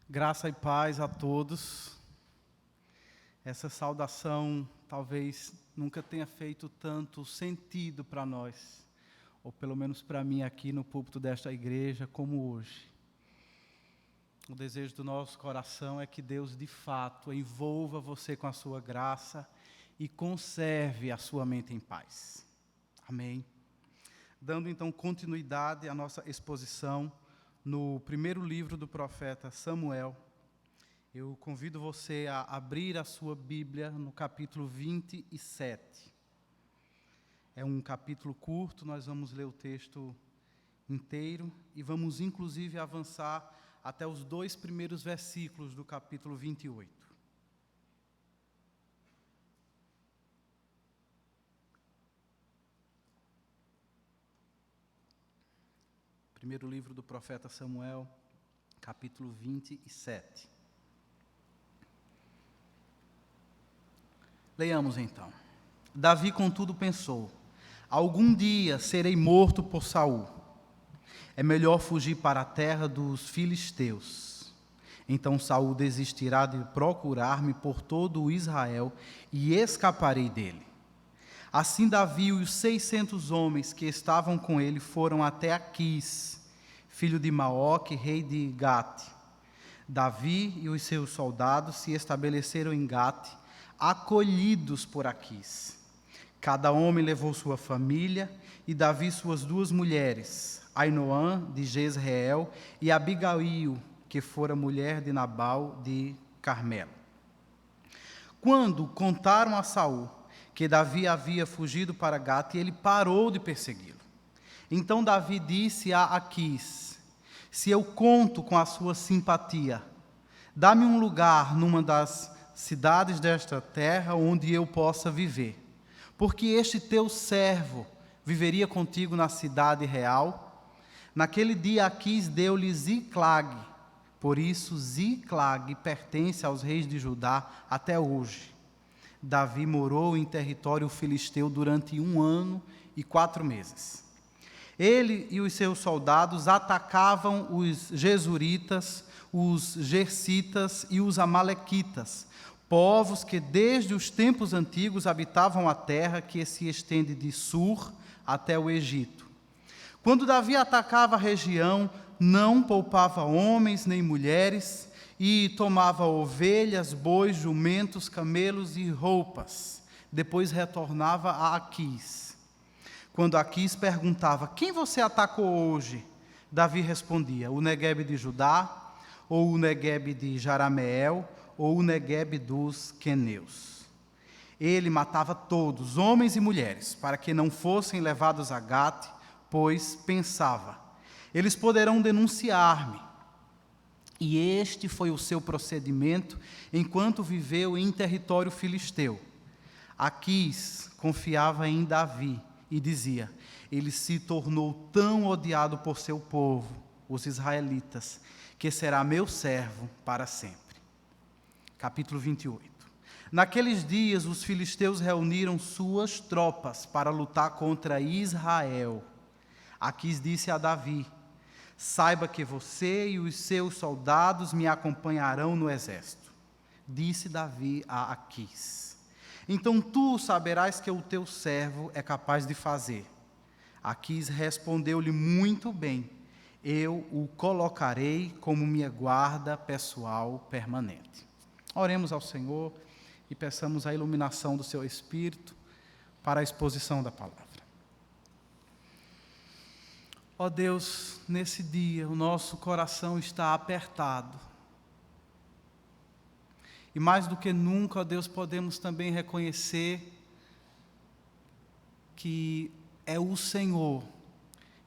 Graça e paz a todos. Essa saudação talvez nunca tenha feito tanto sentido para nós, ou pelo menos para mim aqui no púlpito desta igreja, como hoje. O desejo do nosso coração é que Deus, de fato, envolva você com a sua graça e conserve a sua mente em paz. Amém. Dando então continuidade à nossa exposição no primeiro livro do profeta Samuel, eu convido você a abrir a sua Bíblia no capítulo 27. É um capítulo curto, nós vamos ler o texto inteiro e vamos inclusive avançar até os 2 primeiros versículos do capítulo 28. Primeiro livro do profeta Samuel, capítulo 27. Leiamos então. Davi, contudo, pensou: algum dia serei morto por Saul. É melhor fugir para a terra dos filisteus. Então Saul desistirá de procurar-me por todo o Israel e escaparei dele. Assim Davi e os 600 homens que estavam com ele foram até Aquis, filho de Maoque, rei de Gate. Davi e os seus soldados se estabeleceram em Gate, acolhidos por Aquis. Cada homem levou sua família, e Davi suas 2 mulheres, Ainoã de Jezreel e Abigail, que fora mulher de Nabal de Carmelo. Quando contaram a Saul que Davi havia fugido para Gate, ele parou de persegui-lo. Então Davi disse a Aquis: se eu conto com a sua simpatia, dá-me um lugar numa das cidades desta terra onde eu possa viver, porque este teu servo viveria contigo na cidade real. Naquele dia Aquis deu-lhe Ziclag, por isso Ziclag pertence aos reis de Judá até hoje. Davi morou em território filisteu durante 1 ano e 4 meses. Ele e os seus soldados atacavam os Gesuritas, os Gersitas e os Amalequitas, povos que desde os tempos antigos habitavam a terra que se estende de Sur até o Egito. Quando Davi atacava a região, não poupava homens nem mulheres, e tomava ovelhas, bois, jumentos, camelos e roupas. Depois retornava a Aquis. Quando Aquis perguntava: quem você atacou hoje? Davi respondia: o Neguebe de Judá, ou o Neguebe de Jarameel, ou o Neguebe dos queneus. Ele matava todos, homens e mulheres, para que não fossem levados a Gate, pois pensava: eles poderão denunciar-me. E este foi o seu procedimento enquanto viveu em território filisteu. Aquis confiava em Davi e dizia: ele se tornou tão odiado por seu povo, os israelitas, que será meu servo para sempre. Capítulo 28. Naqueles dias os filisteus reuniram suas tropas para lutar contra Israel. Aquis disse a Davi: saiba que você e os seus soldados me acompanharão no exército. Disse Davi a Aquis: então tu saberás que o teu servo é capaz de fazer. Aquis respondeu-lhe: muito bem, eu o colocarei como minha guarda pessoal permanente. Oremos ao Senhor e peçamos a iluminação do seu Espírito para a exposição da palavra. Ó Deus, nesse dia o nosso coração está apertado. E mais do que nunca, ó Deus, podemos também reconhecer que é o Senhor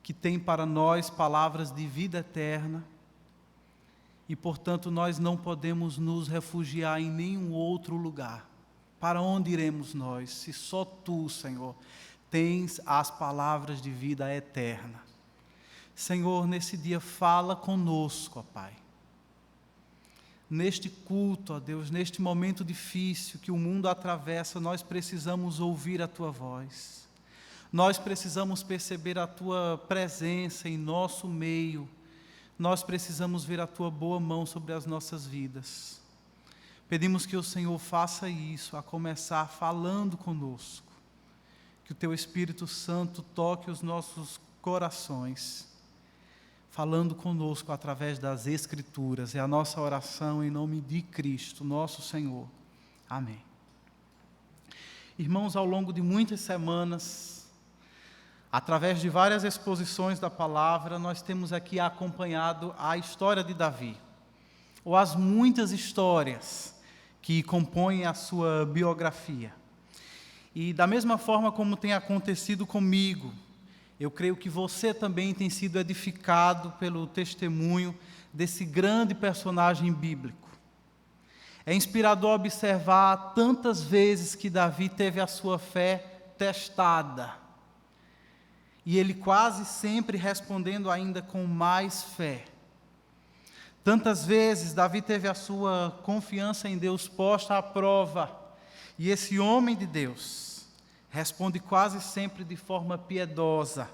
que tem para nós palavras de vida eterna. E, portanto, nós não podemos nos refugiar em nenhum outro lugar. Para onde iremos nós, se só Tu, Senhor, tens as palavras de vida eterna? Senhor, nesse dia fala conosco, ó Pai. Neste culto, ó Deus, neste momento difícil que o mundo atravessa, nós precisamos ouvir a Tua voz. Nós precisamos perceber a Tua presença em nosso meio, nós precisamos ver a Tua boa mão sobre as nossas vidas. Pedimos que o Senhor faça isso, a começar falando conosco. Que o Teu Espírito Santo toque os nossos corações, falando conosco através das Escrituras. É a nossa oração em nome de Cristo, nosso Senhor. Amém. Irmãos, ao longo de muitas semanas, através de várias exposições da palavra, nós temos aqui acompanhado a história de Davi, ou as muitas histórias que compõem a sua biografia. E da mesma forma como tem acontecido comigo, eu creio que você também tem sido edificado pelo testemunho desse grande personagem bíblico. É inspirador observar tantas vezes que Davi teve a sua fé testada. E ele quase sempre respondendo ainda com mais fé. Tantas vezes Davi teve a sua confiança em Deus posta à prova. E esse homem de Deus responde quase sempre de forma piedosa,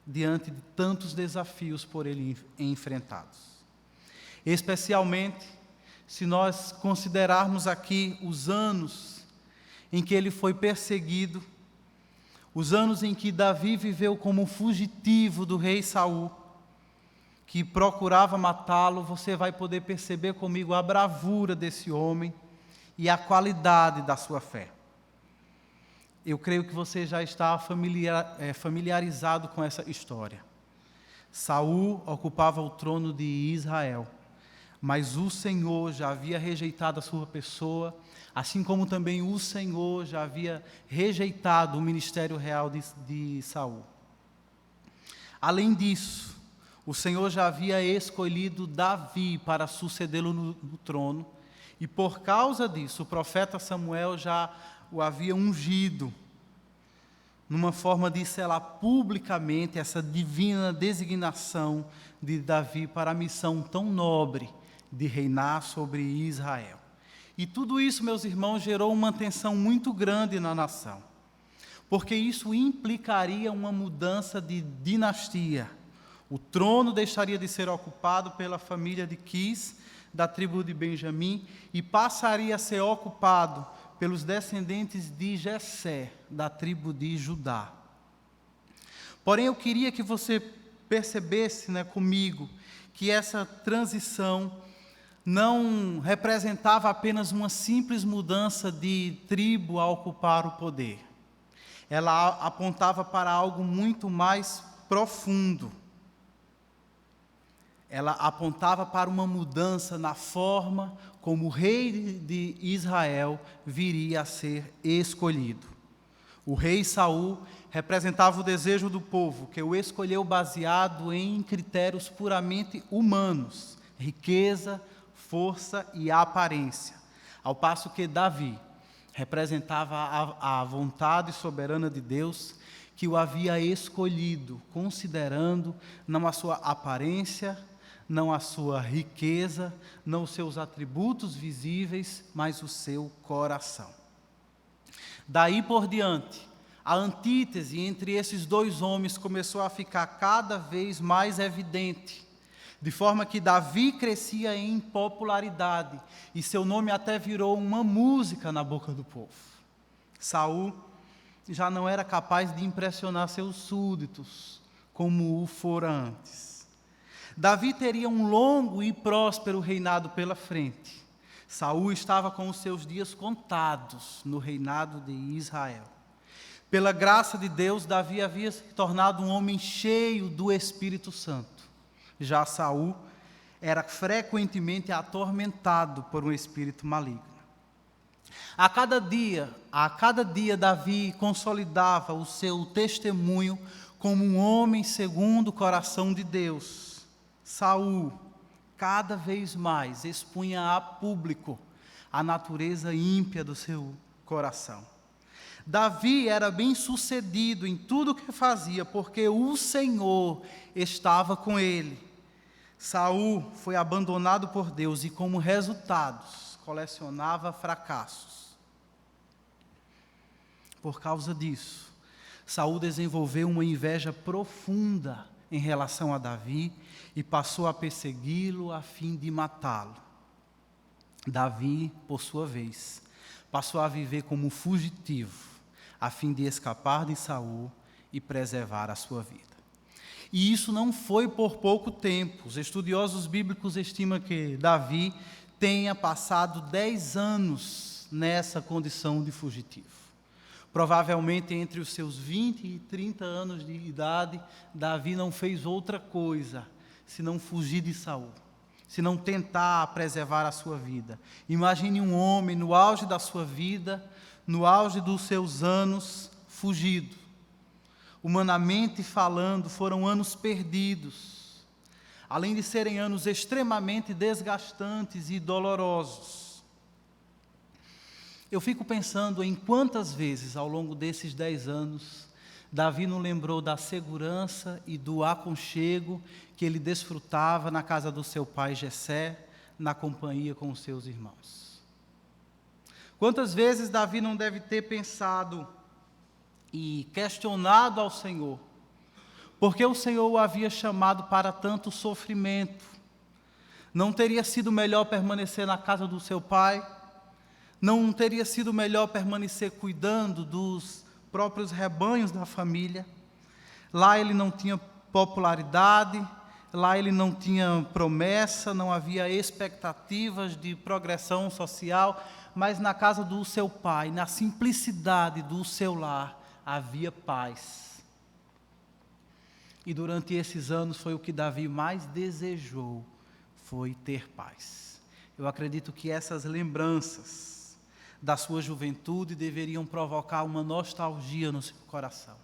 diante de tantos desafios por ele enfrentados. Especialmente, se nós considerarmos aqui os anos em que ele foi perseguido, os anos em que Davi viveu como fugitivo do rei Saul, que procurava matá-lo, você vai poder perceber comigo a bravura desse homem e a qualidade da sua fé. Eu creio que você já está familiarizado com essa história. Saul ocupava o trono de Israel, mas o Senhor já havia rejeitado a sua pessoa, assim como também o Senhor já havia rejeitado o ministério real de Saul. Além disso, o Senhor já havia escolhido Davi para sucedê-lo no trono, e por causa disso, o profeta Samuel já o havia ungido, numa forma de selar publicamente essa divina designação de Davi para a missão tão nobre de reinar sobre Israel. E tudo isso, meus irmãos, gerou uma tensão muito grande na nação, porque isso implicaria uma mudança de dinastia. O trono deixaria de ser ocupado pela família de Quis, da tribo de Benjamim, e passaria a ser ocupado pelos descendentes de Jessé, da tribo de Judá. Porém, eu queria que você percebesse, comigo, que essa transição não representava apenas uma simples mudança de tribo a ocupar o poder. Ela apontava para algo muito mais profundo. Ela apontava para uma mudança na forma como o rei de Israel viria a ser escolhido. O rei Saul representava o desejo do povo, que o escolheu baseado em critérios puramente humanos, riqueza, força e aparência, ao passo que Davi representava a vontade soberana de Deus, que o havia escolhido, considerando não a sua aparência, não a sua riqueza, não os seus atributos visíveis, mas o seu coração. Daí por diante, a antítese entre esses dois homens começou a ficar cada vez mais evidente, de forma que Davi crescia em popularidade, e seu nome até virou uma música na boca do povo. Saul já não era capaz de impressionar seus súditos, como o fora antes. Davi teria um longo e próspero reinado pela frente. Saul estava com os seus dias contados no reinado de Israel. Pela graça de Deus, Davi havia se tornado um homem cheio do Espírito Santo. Já Saul era frequentemente atormentado por um espírito maligno. A cada dia Davi consolidava o seu testemunho como um homem segundo o coração de Deus. Saul, cada vez mais, expunha a público a natureza ímpia do seu coração. Davi era bem-sucedido em tudo o que fazia, porque o Senhor estava com ele. Saul foi abandonado por Deus e, como resultados, colecionava fracassos. Por causa disso, Saul desenvolveu uma inveja profunda em relação a Davi e passou a persegui-lo a fim de matá-lo. Davi, por sua vez, passou a viver como fugitivo, a fim de escapar de Saul e preservar a sua vida. E isso não foi por pouco tempo. Os estudiosos bíblicos estimam que Davi tenha passado 10 anos nessa condição de fugitivo. Provavelmente entre os seus 20 e 30 anos de idade, Davi não fez outra coisa senão fugir de Saul, senão tentar preservar a sua vida. Imagine um homem no auge da sua vida, no auge dos seus anos, fugido. Humanamente falando, foram anos perdidos, além de serem anos extremamente desgastantes e dolorosos. Eu fico pensando em quantas vezes, ao longo desses 10 anos, Davi não lembrou da segurança e do aconchego que ele desfrutava na casa do seu pai Jessé, na companhia com os seus irmãos. Quantas vezes Davi não deve ter pensado e questionado ao Senhor, porque o Senhor o havia chamado para tanto sofrimento. Não teria sido melhor permanecer na casa do seu pai? Não teria sido melhor permanecer cuidando dos próprios rebanhos da família? Lá ele não tinha popularidade, lá ele não tinha promessa, não havia expectativas de progressão social, mas na casa do seu pai, na simplicidade do seu lar, havia paz. E durante esses anos foi o que Davi mais desejou, foi ter paz. Eu acredito que essas lembranças da sua juventude deveriam provocar uma nostalgia no seu coração.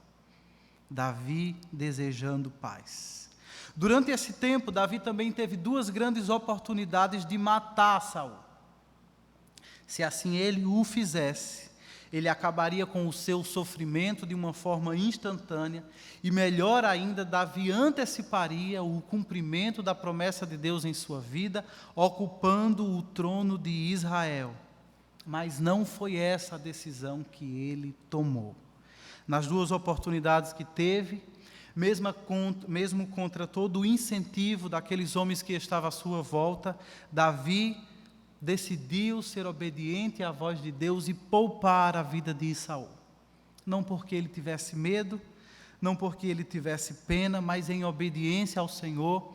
Davi desejando paz. Durante esse tempo, Davi também teve 2 grandes oportunidades de matar Saul. Se assim ele o fizesse, ele acabaria com o seu sofrimento de uma forma instantânea e, melhor ainda, Davi anteciparia o cumprimento da promessa de Deus em sua vida, ocupando o trono de Israel. Mas não foi essa a decisão que ele tomou. Nas 2 oportunidades que teve, mesmo contra todo o incentivo daqueles homens que estavam à sua volta, Davi decidiu ser obediente à voz de Deus e poupar a vida de Saul. Não porque ele tivesse medo, não porque ele tivesse pena, mas em obediência ao Senhor,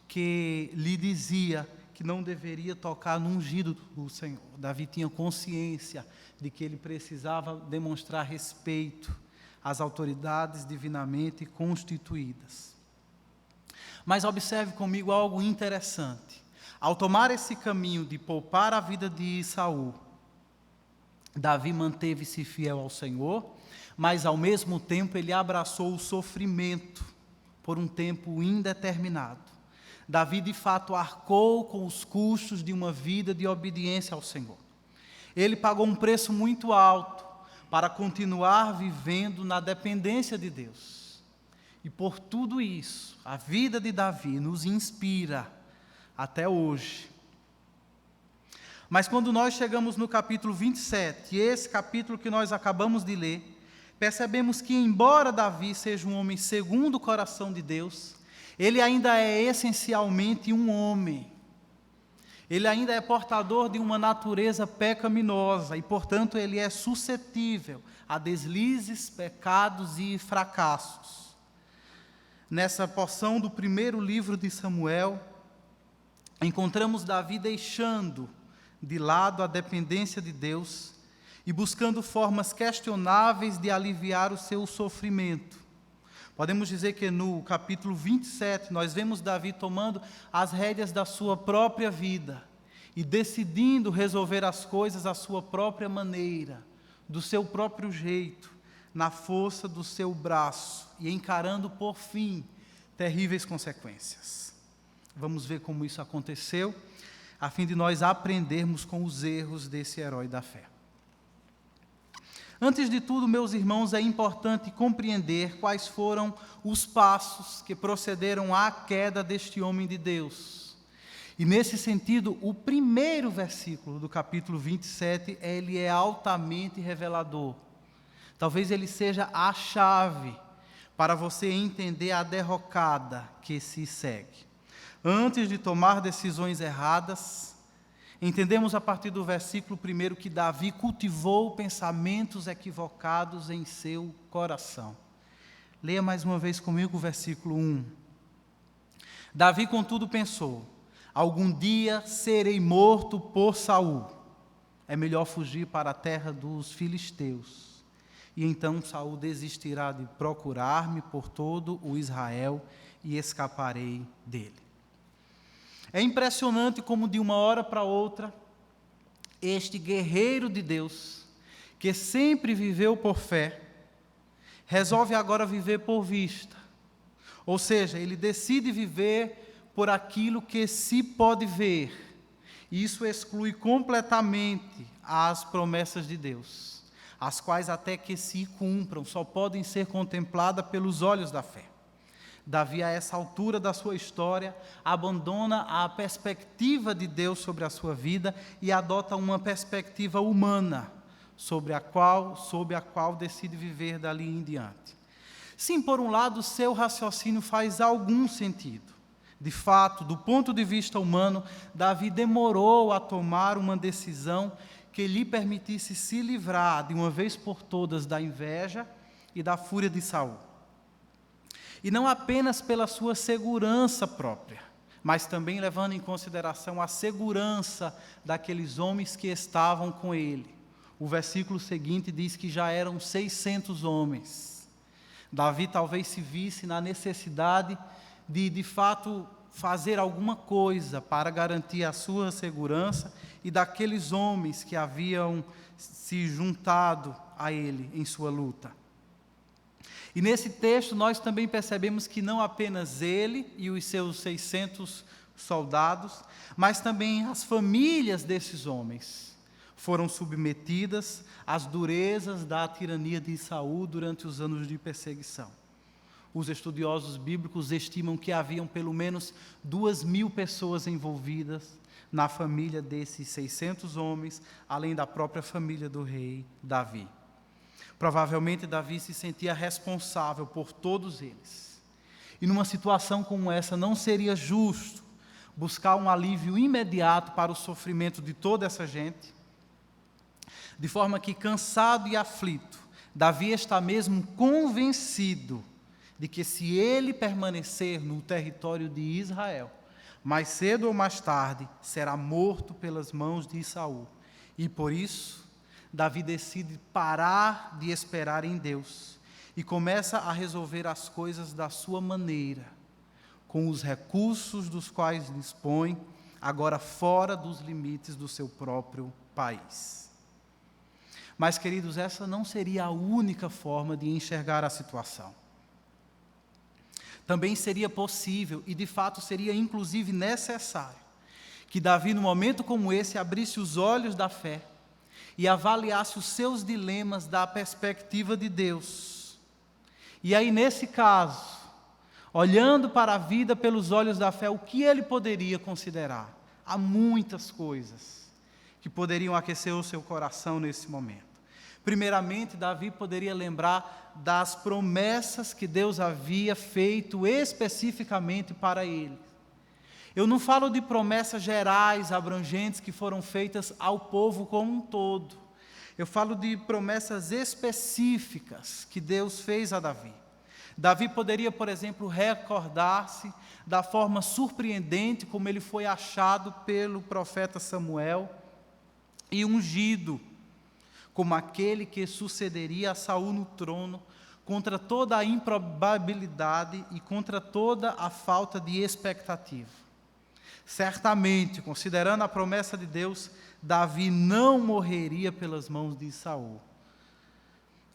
que lhe dizia que não deveria tocar no ungido do Senhor. Davi tinha consciência de que ele precisava demonstrar respeito às autoridades divinamente constituídas. Mas observe comigo algo interessante. Ao tomar esse caminho de poupar a vida de Saul, Davi manteve-se fiel ao Senhor, mas ao mesmo tempo ele abraçou o sofrimento por um tempo indeterminado. Davi de fato arcou com os custos de uma vida de obediência ao Senhor. Ele pagou um preço muito alto para continuar vivendo na dependência de Deus. E por tudo isso, a vida de Davi nos inspira até hoje. Mas quando nós chegamos no capítulo 27, e esse capítulo que nós acabamos de ler, percebemos que, embora Davi seja um homem segundo o coração de Deus, ele ainda é essencialmente um homem. Ele ainda é portador de uma natureza pecaminosa e, portanto, ele é suscetível a deslizes, pecados e fracassos. Nessa porção do primeiro livro de Samuel, encontramos Davi deixando de lado a dependência de Deus e buscando formas questionáveis de aliviar o seu sofrimento. Podemos dizer que no capítulo 27, nós vemos Davi tomando as rédeas da sua própria vida e decidindo resolver as coisas à sua própria maneira, do seu próprio jeito, na força do seu braço e encarando, por fim, terríveis consequências. Vamos ver como isso aconteceu, a fim de nós aprendermos com os erros desse herói da fé. Antes de tudo, meus irmãos, é importante compreender quais foram os passos que procederam à queda deste homem de Deus. E nesse sentido, o primeiro versículo do capítulo 27, ele é altamente revelador. Talvez ele seja a chave para você entender a derrocada que se segue. Antes de tomar decisões erradas, entendemos a partir do versículo 1 que Davi cultivou pensamentos equivocados em seu coração. Leia mais uma vez comigo o versículo 1. Davi, contudo, pensou: algum dia serei morto por Saul. É melhor fugir para a terra dos filisteus. E então Saul desistirá de procurar-me por todo o Israel e escaparei dele. É impressionante como de uma hora para outra, este guerreiro de Deus, que sempre viveu por fé, resolve agora viver por vista. Ou seja, ele decide viver por aquilo que se pode ver. E isso exclui completamente as promessas de Deus, as quais até que se cumpram, só podem ser contempladas pelos olhos da fé. Davi, a essa altura da sua história, abandona a perspectiva de Deus sobre a sua vida e adota uma perspectiva humana, sob a qual decide viver dali em diante. Sim, por um lado, seu raciocínio faz algum sentido. De fato, do ponto de vista humano, Davi demorou a tomar uma decisão que lhe permitisse se livrar de uma vez por todas da inveja e da fúria de Saul. E não apenas pela sua segurança própria, mas também levando em consideração a segurança daqueles homens que estavam com ele. O versículo seguinte diz que já eram 600 homens. Davi talvez se visse na necessidade de fato, fazer alguma coisa para garantir a sua segurança e daqueles homens que haviam se juntado a ele em sua luta. E nesse texto nós também percebemos que não apenas ele e os seus 600 soldados, mas também as famílias desses homens foram submetidas às durezas da tirania de Saul durante os anos de perseguição. Os estudiosos bíblicos estimam que haviam pelo menos 2.000 pessoas envolvidas na família desses 600 homens, além da própria família do rei Davi. Provavelmente Davi se sentia responsável por todos eles. E numa situação como essa não seria justo buscar um alívio imediato para o sofrimento de toda essa gente, de forma que, cansado e aflito, Davi está mesmo convencido de que se ele permanecer no território de Israel, mais cedo ou mais tarde será morto pelas mãos de Saul. E por isso, Davi decide parar de esperar em Deus e começa a resolver as coisas da sua maneira, com os recursos dos quais dispõe, agora fora dos limites do seu próprio país. Mas, queridos, essa não seria a única forma de enxergar a situação. Também seria possível, e de fato seria inclusive necessário, que Davi, num momento como esse, abrisse os olhos da fé e avaliasse os seus dilemas da perspectiva de Deus. E aí, nesse caso, olhando para a vida pelos olhos da fé, o que ele poderia considerar? Há muitas coisas que poderiam aquecer o seu coração nesse momento. Primeiramente, Davi poderia lembrar das promessas que Deus havia feito especificamente para ele. Eu não falo de promessas gerais, abrangentes, que foram feitas ao povo como um todo. Eu falo de promessas específicas que Deus fez a Davi. Davi poderia, por exemplo, recordar-se da forma surpreendente como ele foi achado pelo profeta Samuel e ungido como aquele que sucederia a Saul no trono, contra toda a improbabilidade e contra toda a falta de expectativa. Certamente, considerando a promessa de Deus, Davi não morreria pelas mãos de Saul.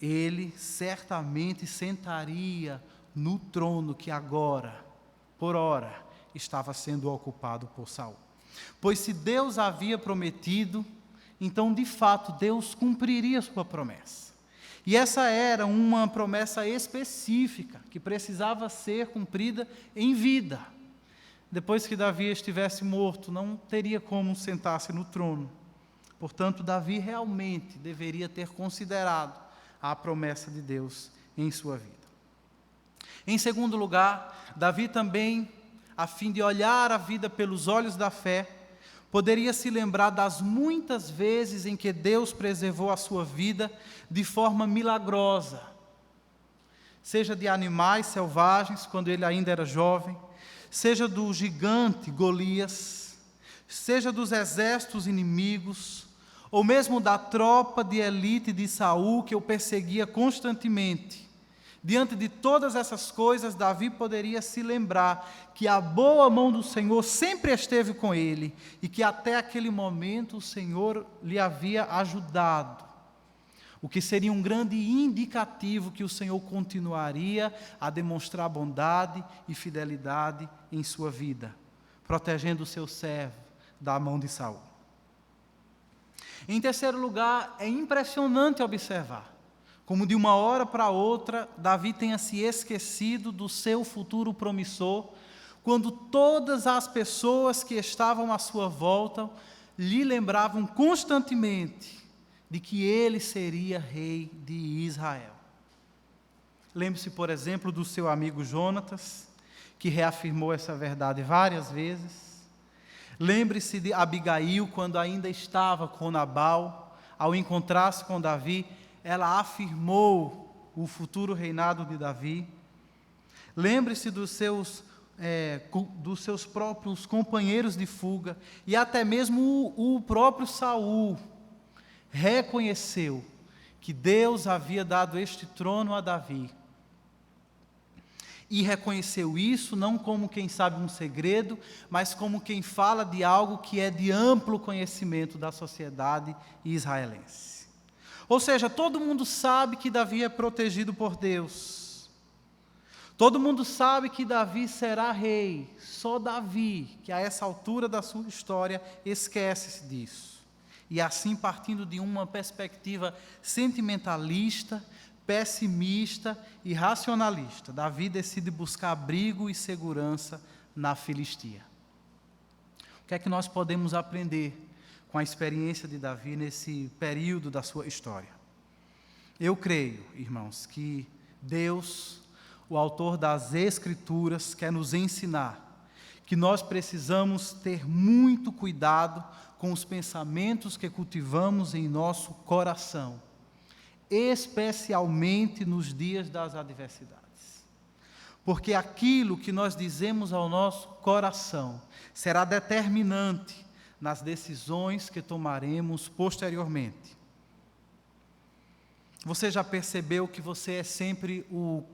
Ele certamente sentaria no trono que agora, por ora, estava sendo ocupado por Saul. Pois se Deus havia prometido, então de fato Deus cumpriria sua promessa. E essa era uma promessa específica, que precisava ser cumprida em vida. Depois que Davi estivesse morto, não teria como sentar-se no trono. Portanto, Davi realmente deveria ter considerado a promessa de Deus em sua vida. Em segundo lugar, Davi também, a fim de olhar a vida pelos olhos da fé, poderia se lembrar das muitas vezes em que Deus preservou a sua vida de forma milagrosa, seja de animais selvagens, quando ele ainda era jovem, seja do gigante Golias, seja dos exércitos inimigos, ou mesmo da tropa de elite de Saul que o perseguia constantemente. Diante de todas essas coisas, Davi poderia se lembrar que a boa mão do Senhor sempre esteve com ele e que até aquele momento o Senhor lhe havia ajudado, o que seria um grande indicativo que o Senhor continuaria a demonstrar bondade e fidelidade em sua vida, protegendo o seu servo da mão de Saul. Em terceiro lugar, é impressionante observar como de uma hora para outra, Davi tenha se esquecido do seu futuro promissor, quando todas as pessoas que estavam à sua volta lhe lembravam constantemente de que ele seria rei de Israel. Lembre-se, por exemplo, do seu amigo Jonatas, que reafirmou essa verdade várias vezes. Lembre-se de Abigail, quando ainda estava com Nabal, ao encontrar-se com Davi, ela afirmou o futuro reinado de Davi. Lembre-se dos seus próprios companheiros de fuga, e até mesmo o próprio Saul reconheceu que Deus havia dado este trono a Davi. E reconheceu isso não como quem sabe um segredo, mas como quem fala de algo que é de amplo conhecimento da sociedade israelense. Ou seja, todo mundo sabe que Davi é protegido por Deus. Todo mundo sabe que Davi será rei. Só Davi, que a essa altura da sua história, esquece-se disso. E assim, partindo de uma perspectiva sentimentalista, pessimista e racionalista, Davi decide buscar abrigo e segurança na Filistia. O que é que nós podemos aprender com a experiência de Davi nesse período da sua história? Eu creio, irmãos, que Deus, o autor das Escrituras, quer nos ensinar que nós precisamos ter muito cuidado com os pensamentos que cultivamos em nosso coração, especialmente nos dias das adversidades. Porque aquilo que nós dizemos ao nosso coração será determinante nas decisões que tomaremos posteriormente. Você já percebeu que você é sempre o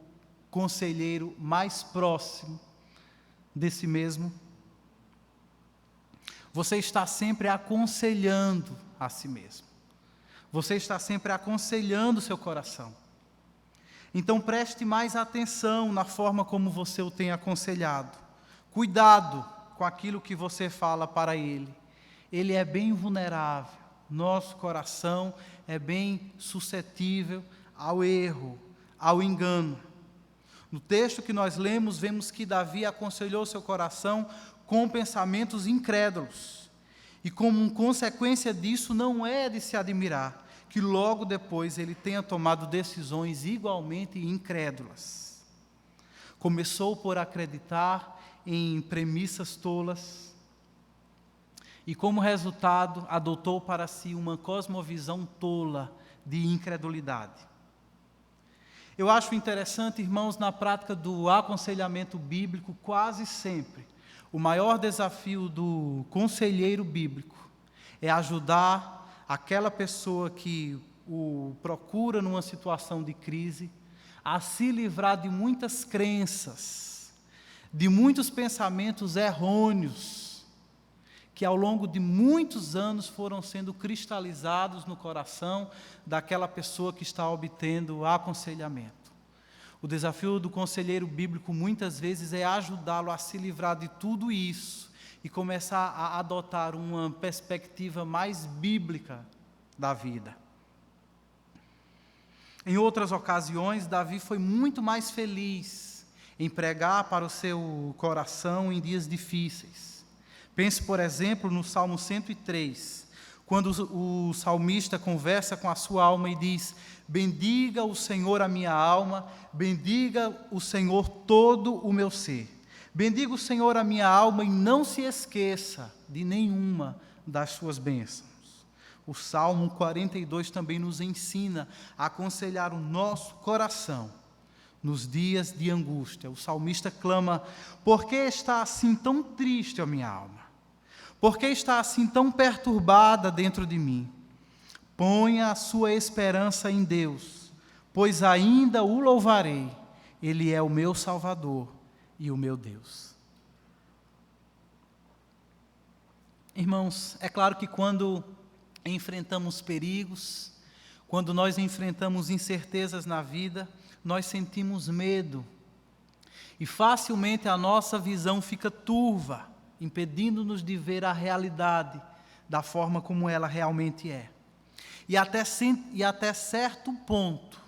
conselheiro mais próximo de si mesmo? Você está sempre aconselhando a si mesmo. Você está sempre aconselhando o seu coração. Então preste mais atenção na forma como você o tem aconselhado. Cuidado com aquilo que você fala para ele. Ele é bem vulnerável, nosso coração é bem suscetível ao erro, ao engano. No texto que nós lemos, vemos que Davi aconselhou seu coração com pensamentos incrédulos. E como consequência disso, não é de se admirar que logo depois ele tenha tomado decisões igualmente incrédulas. Começou por acreditar em premissas tolas, e como resultado, adotou para si uma cosmovisão tola de incredulidade. Eu acho interessante, irmãos, na prática do aconselhamento bíblico, quase sempre, o maior desafio do conselheiro bíblico é ajudar aquela pessoa que o procura numa situação de crise a se livrar de muitas crenças, de muitos pensamentos errôneos, que ao longo de muitos anos foram sendo cristalizados no coração daquela pessoa que está obtendo aconselhamento. O desafio do conselheiro bíblico muitas vezes é ajudá-lo a se livrar de tudo isso e começar a adotar uma perspectiva mais bíblica da vida. Em outras ocasiões, Davi foi muito mais feliz em pregar para o seu coração em dias difíceis. Pense, por exemplo, no Salmo 103, quando o salmista conversa com a sua alma e diz: bendiga o Senhor a minha alma, bendiga o Senhor todo o meu ser. Bendiga o Senhor a minha alma e não se esqueça de nenhuma das suas bênçãos. O Salmo 42 também nos ensina a aconselhar o nosso coração nos dias de angústia. O salmista clama: por que está assim tão triste a minha alma? Por que está assim tão perturbada dentro de mim? Ponha a sua esperança em Deus, pois ainda o louvarei. Ele é o meu Salvador e o meu Deus. Irmãos, é claro que quando enfrentamos perigos, quando nós enfrentamos incertezas na vida, nós sentimos medo. E facilmente a nossa visão fica turva, impedindo-nos de ver a realidade da forma como ela realmente é. E até certo ponto,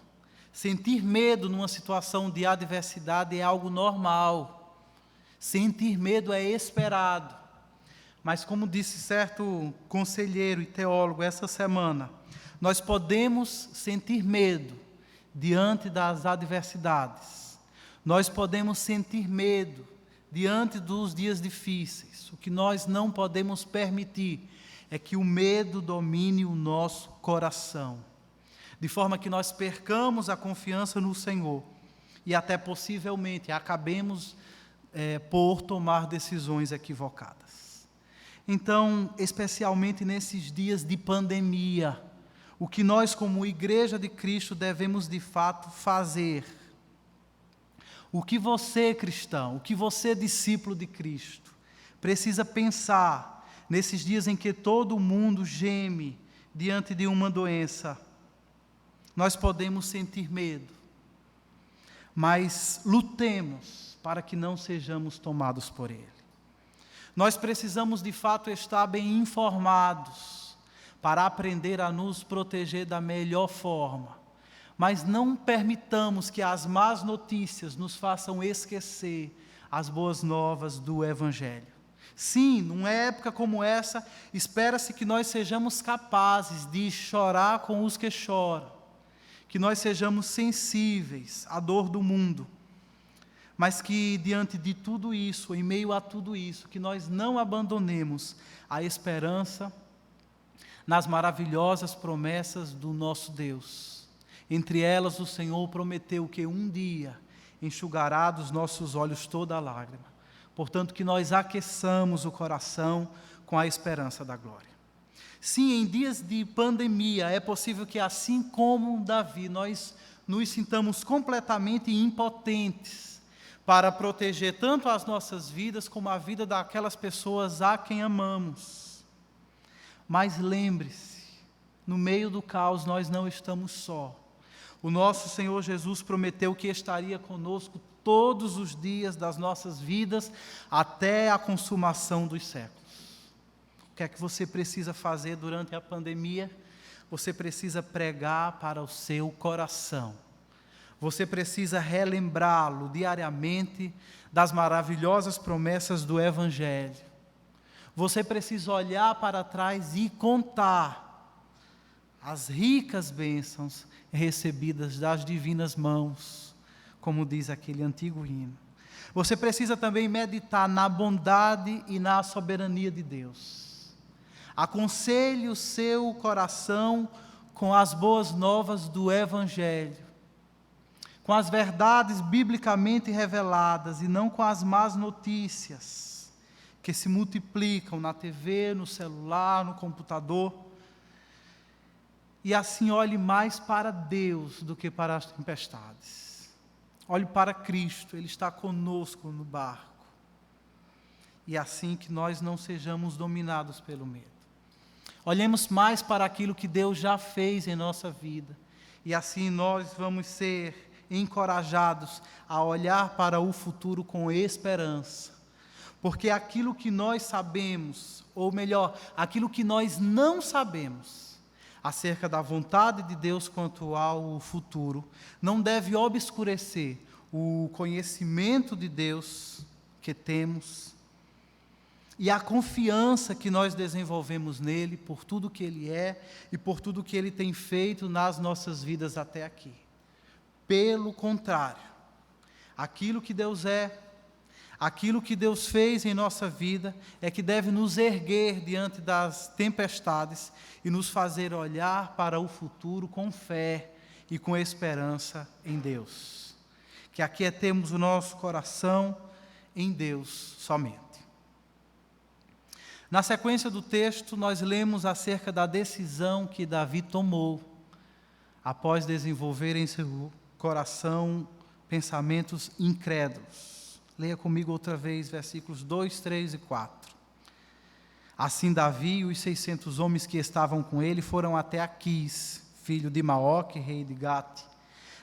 sentir medo numa situação de adversidade é algo normal. Sentir medo é esperado. Mas como disse certo conselheiro e teólogo essa semana, nós podemos sentir medo diante das adversidades. Nós podemos sentir medo diante dos dias difíceis. O que nós não podemos permitir é que o medo domine o nosso coração, de forma que nós percamos a confiança no Senhor e até possivelmente acabemos por tomar decisões equivocadas. Então, especialmente nesses dias de pandemia, o que nós como Igreja de Cristo devemos de fato fazer? O que você, cristão, o que você, discípulo de Cristo, precisa pensar nesses dias em que todo mundo geme diante de uma doença? Nós podemos sentir medo, mas lutemos para que não sejamos tomados por ele. Nós precisamos de fato estar bem informados para aprender a nos proteger da melhor forma. Mas não permitamos que as más notícias nos façam esquecer as boas novas do Evangelho. Sim, numa época como essa, espera-se que nós sejamos capazes de chorar com os que choram, que nós sejamos sensíveis à dor do mundo, mas que diante de tudo isso, em meio a tudo isso, que nós não abandonemos a esperança nas maravilhosas promessas do nosso Deus. Entre elas, o Senhor prometeu que um dia enxugará dos nossos olhos toda a lágrima. Portanto, que nós aqueçamos o coração com a esperança da glória. Sim, em dias de pandemia, é possível que, assim como Davi, nós nos sintamos completamente impotentes para proteger tanto as nossas vidas como a vida daquelas pessoas a quem amamos. Mas lembre-se, no meio do caos nós não estamos só. O nosso Senhor Jesus prometeu que estaria conosco todos os dias das nossas vidas até a consumação dos séculos. O que é que você precisa fazer durante a pandemia? Você precisa pregar para o seu coração. Você precisa relembrá-lo diariamente das maravilhosas promessas do Evangelho. Você precisa olhar para trás e contar as ricas bênçãos recebidas das divinas mãos, como diz aquele antigo hino. Você precisa também meditar na bondade e na soberania de Deus. Aconselhe o seu coração com as boas novas do Evangelho, com as verdades biblicamente reveladas e não com as más notícias que se multiplicam na TV, no celular, no computador. E assim olhe mais para Deus do que para as tempestades. Olhe para Cristo, Ele está conosco no barco. E assim que nós não sejamos dominados pelo medo. Olhemos mais para aquilo que Deus já fez em nossa vida. E assim nós vamos ser encorajados a olhar para o futuro com esperança. Porque aquilo que nós sabemos, ou melhor, aquilo que nós não sabemos, acerca da vontade de Deus quanto ao futuro, não deve obscurecer o conhecimento de Deus que temos e a confiança que nós desenvolvemos nele por tudo que ele é e por tudo que ele tem feito nas nossas vidas até aqui. Pelo contrário, aquilo que Deus é, aquilo que Deus fez em nossa vida é que deve nos erguer diante das tempestades e nos fazer olhar para o futuro com fé e com esperança em Deus. Que aquietemos o nosso coração em Deus somente. Na sequência do texto, nós lemos acerca da decisão que Davi tomou após desenvolver em seu coração pensamentos incrédulos. Leia comigo outra vez, versículos 2, 3 e 4. Assim Davi e os 600 homens que estavam com ele foram até Aquis, filho de Maoque, rei de Gate.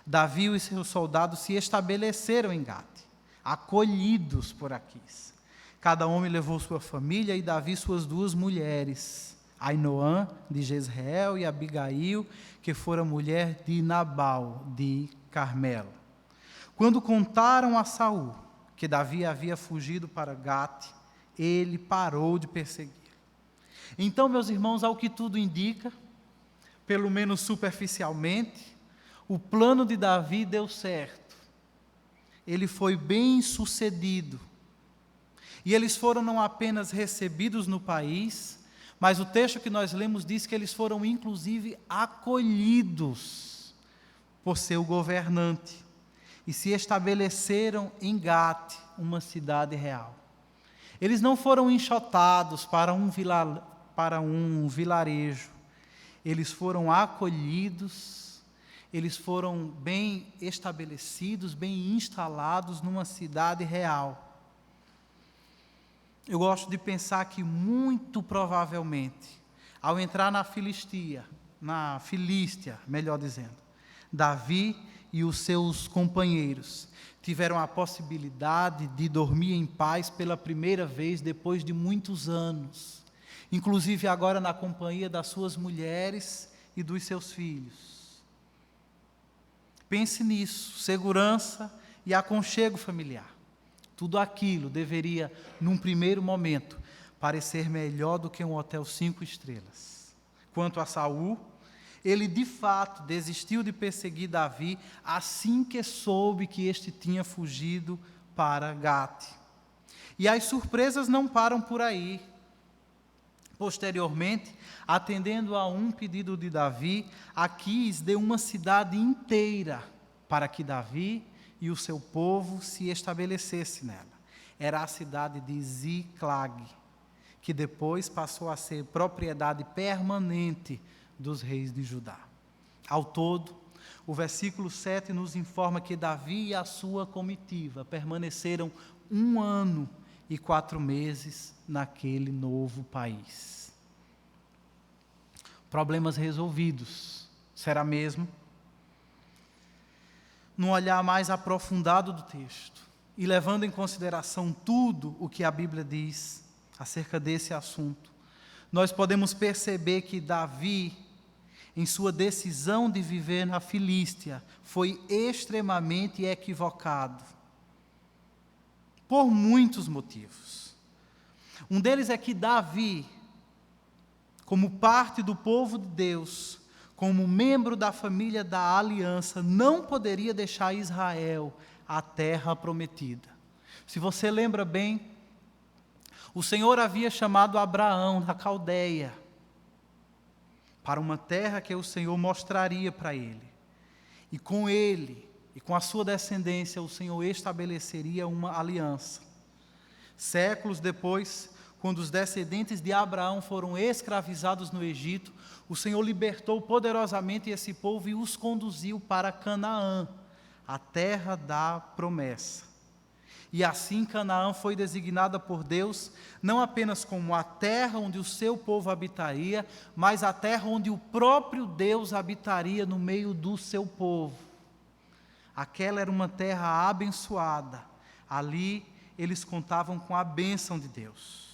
Davi e os seus soldados se estabeleceram em Gate, acolhidos por Aquis. Cada homem levou sua família e Davi suas 2 mulheres, Ainoã de Jezreel e Abigail, que fora mulher de Nabal de Carmelo. Quando contaram a Saul que Davi havia fugido para Gate, ele parou de perseguir. Então, meus irmãos, ao que tudo indica, pelo menos superficialmente, o plano de Davi deu certo. Ele foi bem sucedido. E eles foram não apenas recebidos no país, mas o texto que nós lemos diz que eles foram inclusive acolhidos por seu governante e se estabeleceram em Gate, uma cidade real. Eles não foram enxotados para um vilarejo, eles foram acolhidos, eles foram bem estabelecidos, bem instalados numa cidade real. Eu gosto de pensar que muito provavelmente, ao entrar na Filístia, melhor dizendo, Davi e os seus companheiros tiveram a possibilidade de dormir em paz pela primeira vez depois de muitos anos, inclusive agora na companhia das suas mulheres e dos seus filhos. Pense nisso, segurança e aconchego familiar. Tudo aquilo deveria, num primeiro momento, parecer melhor do que um hotel 5 estrelas. Quanto a Saul, ele de fato desistiu de perseguir Davi assim que soube que este tinha fugido para Gate. E as surpresas não param por aí. Posteriormente, atendendo a um pedido de Davi, Aquis deu uma cidade inteira para que Davi e o seu povo se estabelecesse nela. Era a cidade de Ziclag, que depois passou a ser propriedade permanente dos reis de Judá. Ao todo, o versículo 7 nos informa que Davi e a sua comitiva permaneceram 1 ano e 4 meses naquele novo país. Problemas resolvidos, será mesmo? Num olhar mais aprofundado do texto e levando em consideração tudo o que a Bíblia diz acerca desse assunto, nós podemos perceber que Davi, em sua decisão de viver na Filístia, foi extremamente equivocado, por muitos motivos. Um deles é que Davi, como parte do povo de Deus, como membro da família da aliança, não poderia deixar Israel a terra prometida. Se você lembra bem, o Senhor havia chamado Abraão da Caldeia para uma terra que o Senhor mostraria para ele. E com ele e com a sua descendência, o Senhor estabeleceria uma aliança. Séculos depois, quando os descendentes de Abraão foram escravizados no Egito, o Senhor libertou poderosamente esse povo e os conduziu para Canaã, a terra da promessa. E assim Canaã foi designada por Deus, não apenas como a terra onde o seu povo habitaria, mas a terra onde o próprio Deus habitaria no meio do seu povo. Aquela era uma terra abençoada. Ali eles contavam com a bênção de Deus.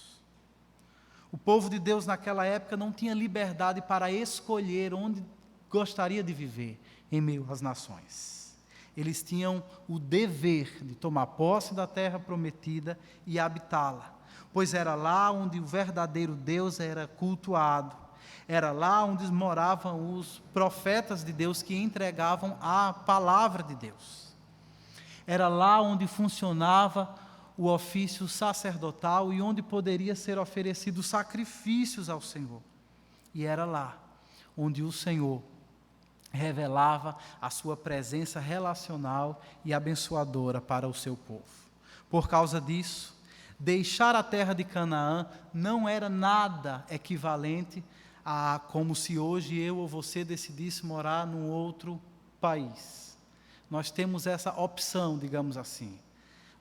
O povo de Deus naquela época não tinha liberdade para escolher onde gostaria de viver em meio às nações. Eles tinham o dever de tomar posse da terra prometida e habitá-la. pois era lá onde o verdadeiro Deus era cultuado. Era lá onde moravam os profetas de Deus que entregavam a palavra de Deus. Era lá onde funcionava o ofício sacerdotal e onde poderia ser oferecidos sacrifícios ao Senhor. E era lá onde o Senhor revelava a sua presença relacional e abençoadora para o seu povo. Por causa disso, deixar a terra de Canaã não era nada equivalente a como se hoje eu ou você decidisse morar num outro país. Nós temos essa opção, digamos assim.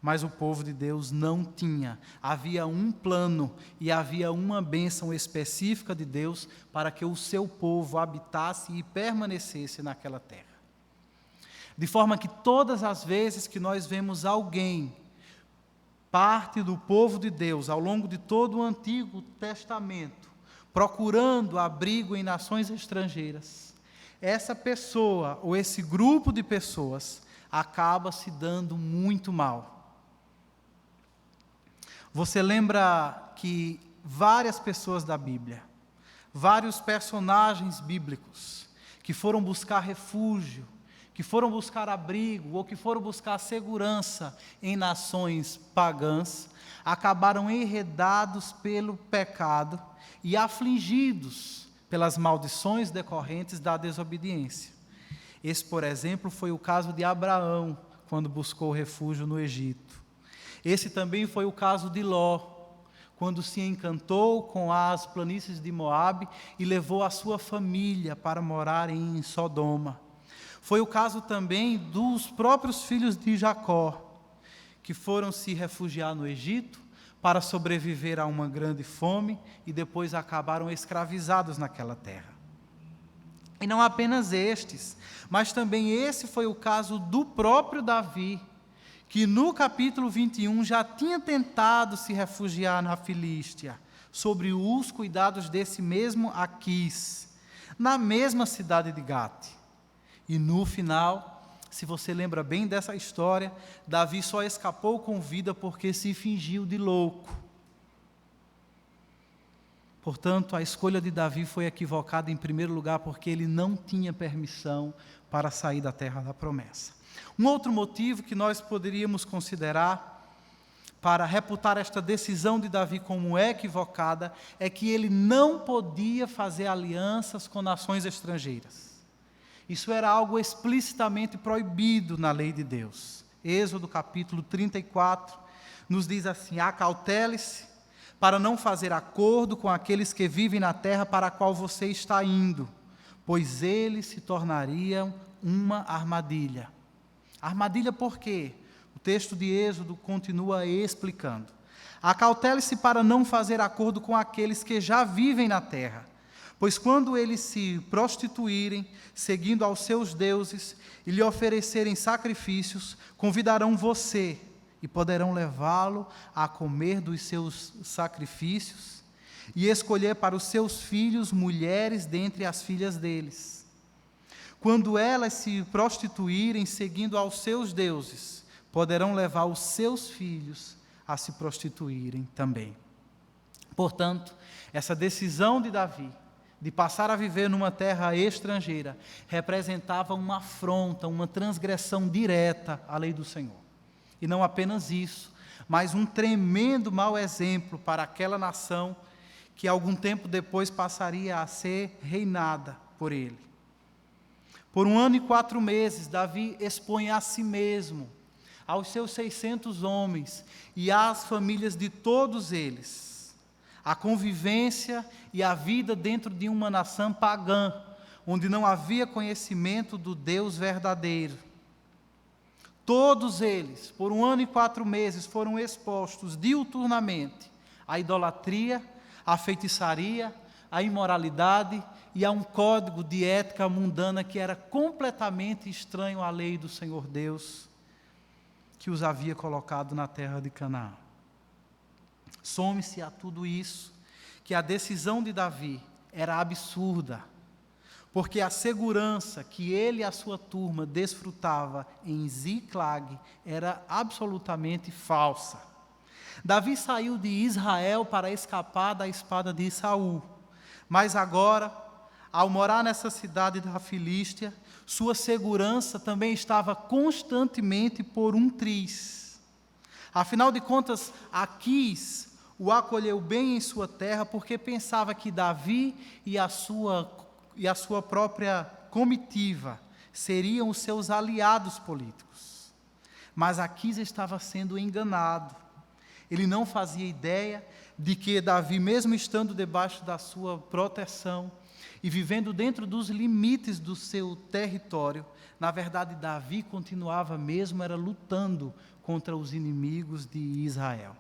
Mas o povo de Deus não tinha. Havia um plano e havia uma bênção específica de Deus para que o seu povo habitasse e permanecesse naquela terra. De forma que todas as vezes que nós vemos alguém, parte do povo de Deus, ao longo de todo o Antigo Testamento, procurando abrigo em nações estrangeiras, essa pessoa ou esse grupo de pessoas acaba se dando muito mal. Você lembra que várias pessoas da Bíblia, vários personagens bíblicos, que foram buscar refúgio, que foram buscar abrigo, ou que foram buscar segurança em nações pagãs, acabaram enredados pelo pecado e afligidos pelas maldições decorrentes da desobediência. Esse, por exemplo, foi o caso de Abraão, quando buscou refúgio no Egito. Esse também foi o caso de Ló, quando se encantou com as planícies de Moabe e levou a sua família para morar em Sodoma. Foi o caso também dos próprios filhos de Jacó, que foram se refugiar no Egito para sobreviver a uma grande fome e depois acabaram escravizados naquela terra. E não apenas estes, mas também esse foi o caso do próprio Davi, que no capítulo 21 já tinha tentado se refugiar na Filístia, sobre os cuidados desse mesmo Aquis, na mesma cidade de Gate. E no final, se você lembra bem dessa história, Davi só escapou com vida porque se fingiu de louco. Portanto, a escolha de Davi foi equivocada em primeiro lugar porque ele não tinha permissão para sair da terra da promessa. Um outro motivo que nós poderíamos considerar para reputar esta decisão de Davi como equivocada é que ele não podia fazer alianças com nações estrangeiras. Isso era algo explicitamente proibido na lei de Deus. Êxodo capítulo 34 nos diz assim: acautele-se para não fazer acordo com aqueles que vivem na terra para a qual você está indo, pois eles se tornariam uma armadilha. Armadilha por quê? O texto de Êxodo continua explicando. Acautele-se para não fazer acordo com aqueles que já vivem na terra, pois quando eles se prostituírem, seguindo aos seus deuses, e lhe oferecerem sacrifícios, convidarão você, e poderão levá-lo a comer dos seus sacrifícios, e escolher para os seus filhos mulheres dentre as filhas deles. Quando elas se prostituírem seguindo aos seus deuses, poderão levar os seus filhos a se prostituírem também. Portanto, essa decisão de Davi, de passar a viver numa terra estrangeira, representava uma afronta, uma transgressão direta à lei do Senhor. E não apenas isso, mas um tremendo mau exemplo para aquela nação que algum tempo depois passaria a ser reinada por ele. Por 1 ano e 4 meses, Davi expõe a si mesmo, aos seus 600 homens e às famílias de todos eles, a convivência e a vida dentro de uma nação pagã, onde não havia conhecimento do Deus verdadeiro. Todos eles, por 1 ano e 4 meses, foram expostos diuturnamente à idolatria, à feitiçaria, à imoralidade e a um código de ética mundana que era completamente estranho à lei do Senhor Deus, que os havia colocado na terra de Canaã. Some-se a tudo isso, que a decisão de Davi era absurda, porque a segurança que ele e a sua turma desfrutava em Ziclag era absolutamente falsa. Davi saiu de Israel para escapar da espada de Saul, mas agora, ao morar nessa cidade da Filístia, sua segurança também estava constantemente por um triz. Afinal de contas, Aquis o acolheu bem em sua terra, porque pensava que Davi e a sua própria comitiva seriam os seus aliados políticos. Mas Aquis estava sendo enganado. Ele não fazia ideia de que Davi, mesmo estando debaixo da sua proteção e vivendo dentro dos limites do seu território, na verdade Davi continuava mesmo era lutando contra os inimigos de Israel.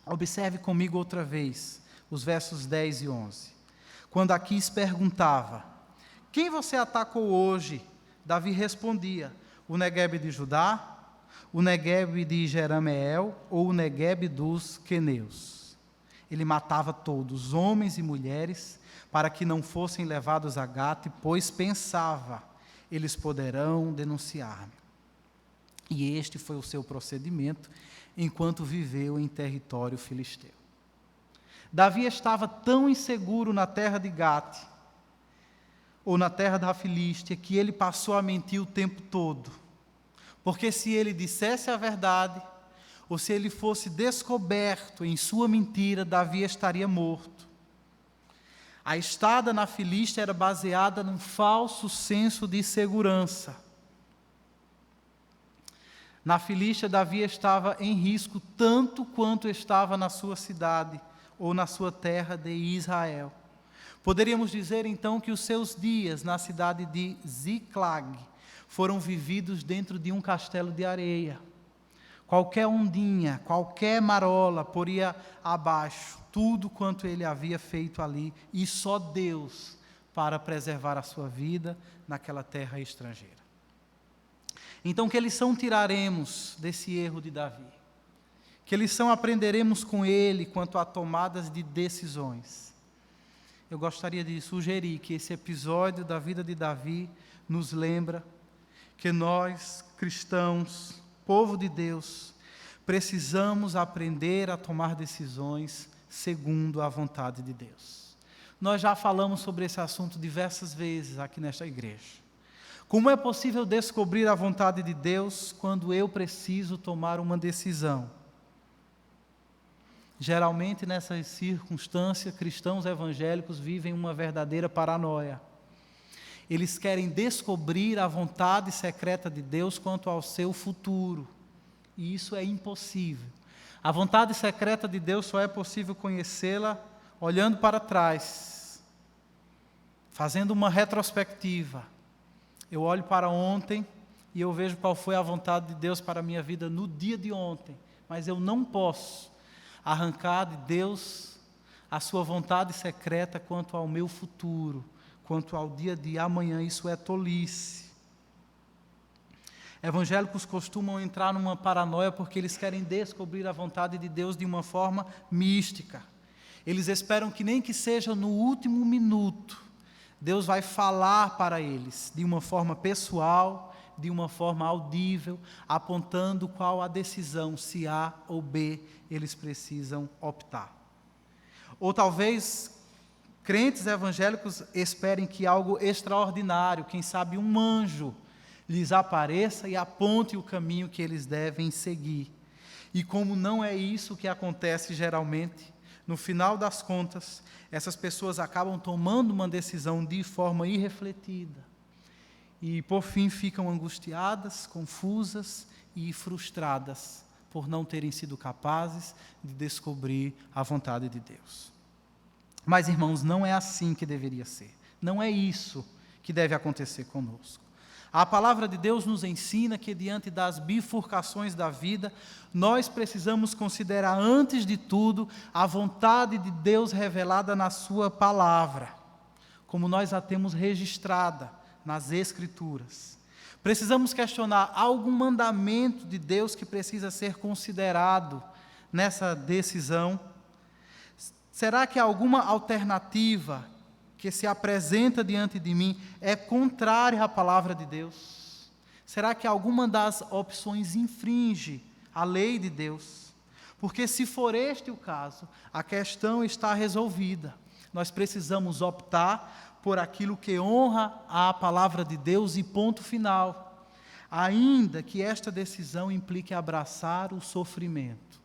Observe comigo outra vez os versos 10 e 11. Quando Aquis perguntava: quem você atacou hoje? Davi respondia: o Neguebe de Judá, o Neguebe de Jerameel ou o Neguebe dos queneus. Ele matava todos, homens e mulheres, para que não fossem levados a Gate, pois pensava: eles poderão denunciar-me. E este foi o seu procedimento enquanto viveu em território filisteu. Davi estava tão inseguro na terra de Gate, ou na terra da Filístia, que ele passou a mentir o tempo todo. Porque se ele dissesse a verdade, ou se ele fosse descoberto em sua mentira, Davi estaria morto. A estada na Filístia era baseada num falso senso de segurança. Na Filístia, Davi estava em risco tanto quanto estava na sua cidade ou na sua terra de Israel. Poderíamos dizer então que os seus dias na cidade de Ziclag foram vividos dentro de um castelo de areia. Qualquer ondinha, qualquer marola poria abaixo tudo quanto ele havia feito ali, e só Deus para preservar a sua vida naquela terra estrangeira. Então, que lição tiraremos desse erro de Davi? Que lição aprenderemos com ele quanto a tomadas de decisões? Eu gostaria de sugerir que esse episódio da vida de Davi nos lembra que nós, cristãos, povo de Deus, precisamos aprender a tomar decisões segundo a vontade de Deus. Nós já falamos sobre esse assunto diversas vezes aqui nesta igreja. Como é possível descobrir a vontade de Deus quando eu preciso tomar uma decisão? Geralmente, nessas circunstâncias, cristãos evangélicos vivem uma verdadeira paranoia. Eles querem descobrir a vontade secreta de Deus quanto ao seu futuro. E isso é impossível. A vontade secreta de Deus só é possível conhecê-la olhando para trás, fazendo uma retrospectiva. Eu olho para ontem e eu vejo qual foi a vontade de Deus para a minha vida no dia de ontem. Mas eu não posso arrancar de Deus a sua vontade secreta quanto ao meu futuro, quanto ao dia de amanhã. Isso é tolice. Evangélicos costumam entrar numa paranoia porque eles querem descobrir a vontade de Deus de uma forma mística. Eles esperam que nem que seja no último minuto, Deus vai falar para eles de uma forma pessoal, de uma forma audível, apontando qual a decisão, se A ou B, eles precisam optar. Ou talvez crentes evangélicos esperem que algo extraordinário, quem sabe um anjo, lhes apareça e aponte o caminho que eles devem seguir. E como não é isso que acontece geralmente, no final das contas, essas pessoas acabam tomando uma decisão de forma irrefletida. E, por fim, ficam angustiadas, confusas e frustradas por não terem sido capazes de descobrir a vontade de Deus. Mas, irmãos, não é assim que deveria ser. Não é isso que deve acontecer conosco. A palavra de Deus nos ensina que, diante das bifurcações da vida, nós precisamos considerar, antes de tudo, a vontade de Deus revelada na sua palavra, como nós a temos registrada nas Escrituras. Precisamos questionar algum mandamento de Deus que precisa ser considerado nessa decisão. Será que alguma alternativa que se apresenta diante de mim é contrária à palavra de Deus? Será que alguma das opções infringe a lei de Deus? Porque se for este o caso, a questão está resolvida. Nós precisamos optar por aquilo que honra a palavra de Deus e ponto final. Ainda que esta decisão implique abraçar o sofrimento.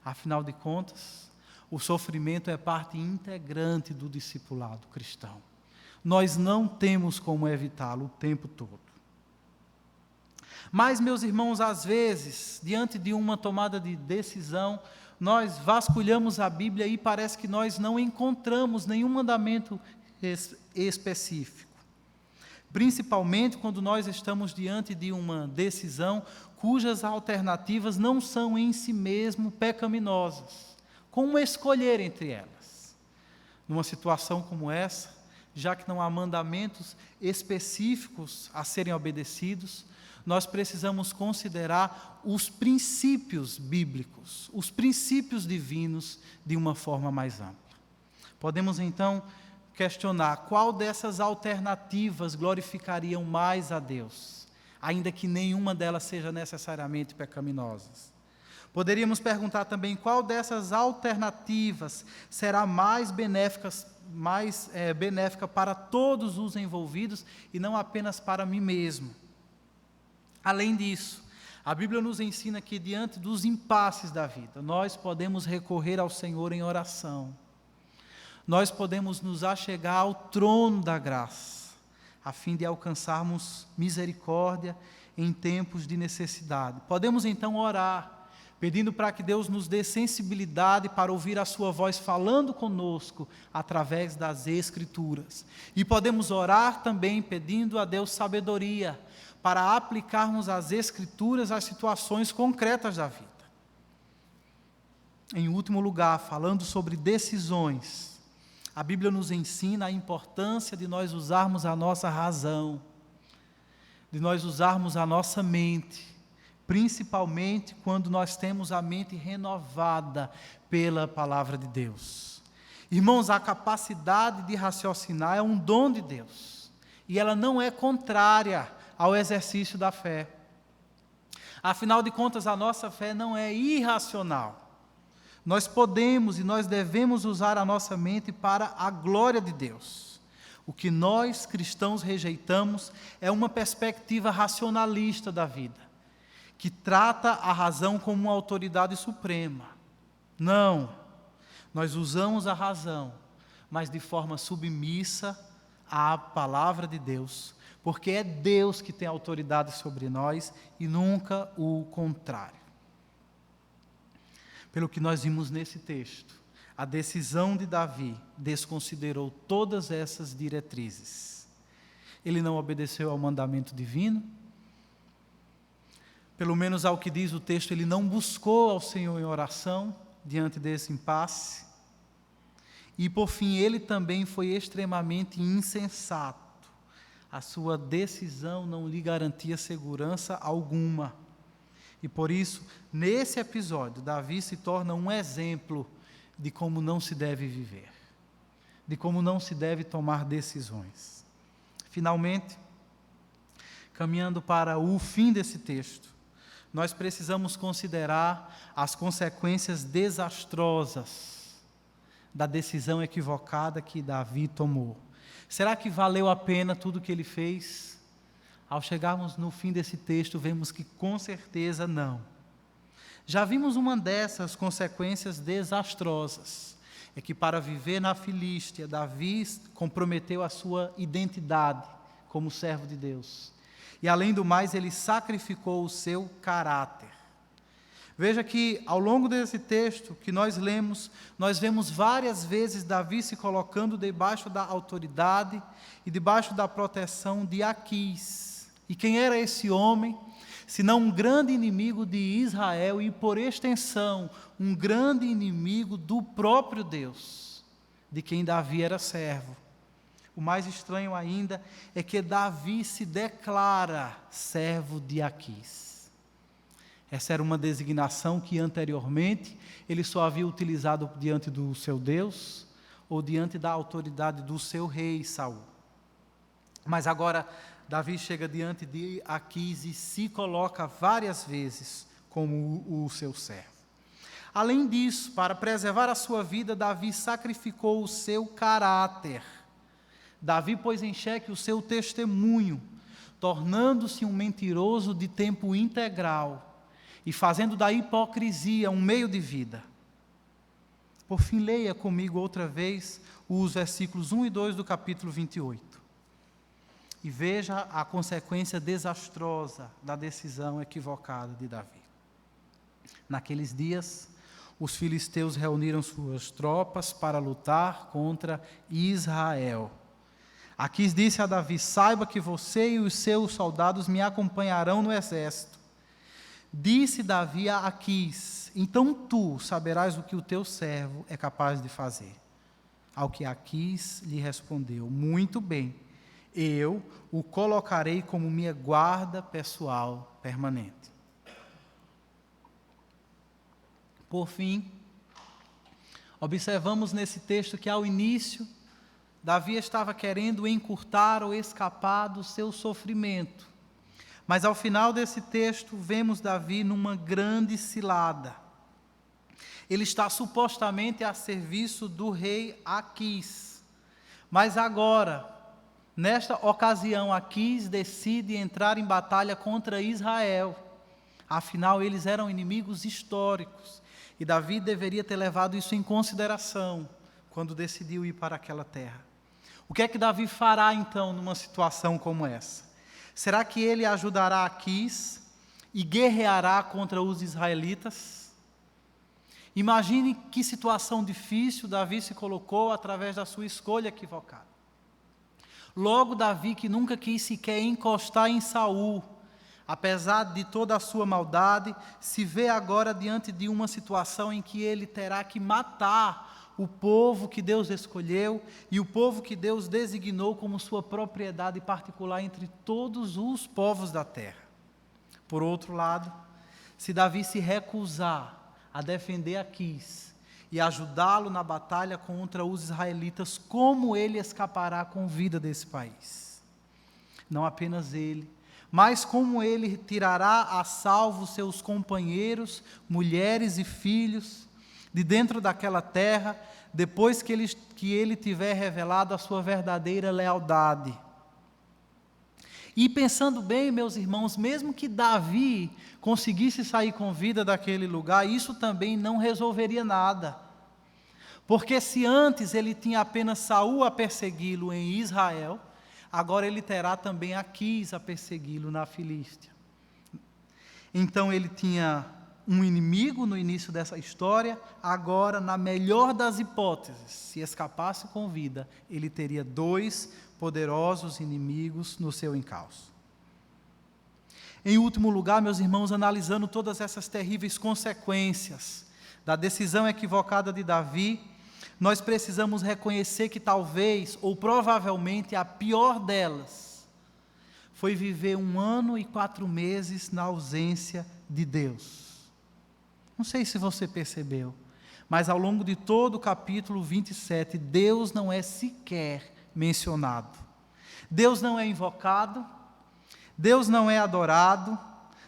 Afinal de contas, o sofrimento é parte integrante do discipulado cristão. Nós não temos como evitá-lo o tempo todo. Mas, meus irmãos, às vezes, diante de uma tomada de decisão, nós vasculhamos a Bíblia e parece que nós não encontramos nenhum mandamento específico. Principalmente quando nós estamos diante de uma decisão cujas alternativas não são em si mesmo pecaminosas. Como escolher entre elas? Numa situação como essa, já que não há mandamentos específicos a serem obedecidos, nós precisamos considerar os princípios bíblicos, os princípios divinos de uma forma mais ampla. Podemos então questionar qual dessas alternativas glorificariam mais a Deus, ainda que nenhuma delas seja necessariamente pecaminosa. Poderíamos perguntar também qual dessas alternativas será mais benéfica para todos os envolvidos e não apenas para mim mesmo. Além disso, a Bíblia nos ensina que diante dos impasses da vida, nós podemos recorrer ao Senhor em oração. Nós podemos nos achegar ao trono da graça, a fim de alcançarmos misericórdia em tempos de necessidade. Podemos então orar, pedindo para que Deus nos dê sensibilidade para ouvir a sua voz falando conosco através das Escrituras. E podemos orar também pedindo a Deus sabedoria para aplicarmos as Escrituras às situações concretas da vida. Em último lugar, falando sobre decisões, a Bíblia nos ensina a importância de nós usarmos a nossa razão, de nós usarmos a nossa mente, principalmente quando nós temos a mente renovada pela palavra de Deus. Irmãos, a capacidade de raciocinar é um dom de Deus, e ela não é contrária ao exercício da fé. Afinal de contas, a nossa fé não é irracional. Nós podemos e nós devemos usar a nossa mente para a glória de Deus. O que nós, cristãos, rejeitamos é uma perspectiva racionalista da vida, que trata a razão como uma autoridade suprema. Não, nós usamos a razão, mas de forma submissa à palavra de Deus, porque é Deus que tem autoridade sobre nós e nunca o contrário. Pelo que nós vimos nesse texto, a decisão de Davi desconsiderou todas essas diretrizes. Ele não obedeceu ao mandamento divino. Pelo menos ao que diz o texto, ele não buscou ao Senhor em oração diante desse impasse. E por fim, ele também foi extremamente insensato. A sua decisão não lhe garantia segurança alguma. E por isso, nesse episódio, Davi se torna um exemplo de como não se deve viver, de como não se deve tomar decisões. Finalmente, caminhando para o fim desse texto, nós precisamos considerar as consequências desastrosas da decisão equivocada que Davi tomou. Será que valeu a pena tudo o que ele fez? Ao chegarmos no fim desse texto, vemos que com certeza não. Já vimos uma dessas consequências desastrosas. É que para viver na Filístia, Davi comprometeu a sua identidade como servo de Deus. E além do mais, ele sacrificou o seu caráter. Veja que ao longo desse texto que nós lemos, nós vemos várias vezes Davi se colocando debaixo da autoridade e debaixo da proteção de Aquis. E quem era esse homem? Senão um grande inimigo de Israel e, por extensão, um grande inimigo do próprio Deus, de quem Davi era servo. O mais estranho ainda é que Davi se declara servo de Aquis. Essa era uma designação que anteriormente ele só havia utilizado diante do seu Deus ou diante da autoridade do seu rei Saul. Mas agora Davi chega diante de Aquis e se coloca várias vezes como o seu servo. Além disso, para preservar a sua vida, Davi sacrificou o seu caráter. Davi pôs em xeque o seu testemunho, tornando-se um mentiroso de tempo integral e fazendo da hipocrisia um meio de vida. Por fim, leia comigo outra vez os versículos 1 e 2 do capítulo 28. E veja a consequência desastrosa da decisão equivocada de Davi. Naqueles dias, os filisteus reuniram suas tropas para lutar contra Israel. Aquis disse a Davi: saiba que você e os seus soldados me acompanharão no exército. Disse Davi a Aquis: então tu saberás o que o teu servo é capaz de fazer. Ao que Aquis lhe respondeu: muito bem, eu o colocarei como minha guarda pessoal permanente. Por fim, observamos nesse texto que ao início, Davi estava querendo encurtar ou escapar do seu sofrimento. Mas ao final desse texto, vemos Davi numa grande cilada. Ele está supostamente a serviço do rei Aquis. Mas agora, nesta ocasião, Aquis decide entrar em batalha contra Israel. Afinal, eles eram inimigos históricos. E Davi deveria ter levado isso em consideração quando decidiu ir para aquela terra. O que é que Davi fará então numa situação como essa? Será que ele ajudará Aquis e guerreará contra os israelitas? Imagine que situação difícil Davi se colocou através da sua escolha equivocada. Logo, Davi, que nunca quis sequer encostar em Saul, apesar de toda a sua maldade, se vê agora diante de uma situação em que ele terá que matar o povo que Deus escolheu e o povo que Deus designou como sua propriedade particular entre todos os povos da terra. Por outro lado, se Davi se recusar a defender Aquis e ajudá-lo na batalha contra os israelitas, como ele escapará com vida desse país? Não apenas ele, mas como ele tirará a salvo seus companheiros, mulheres e filhos de dentro daquela terra, depois que ele tiver revelado a sua verdadeira lealdade. E pensando bem, meus irmãos, mesmo que Davi conseguisse sair com vida daquele lugar, isso também não resolveria nada. Porque se antes ele tinha apenas Saul a persegui-lo em Israel, agora ele terá também Aquis a persegui-lo na Filístia. Então ele tinha um inimigo no início dessa história, agora, na melhor das hipóteses, se escapasse com vida, ele teria 2 poderosos inimigos no seu encalço. Em último lugar, meus irmãos, analisando todas essas terríveis consequências da decisão equivocada de Davi, nós precisamos reconhecer que talvez, ou provavelmente, a pior delas foi viver 1 ano e 4 meses na ausência de Deus. Não sei se você percebeu, mas ao longo de todo o capítulo 27, Deus não é sequer mencionado. Deus não é invocado, Deus não é adorado,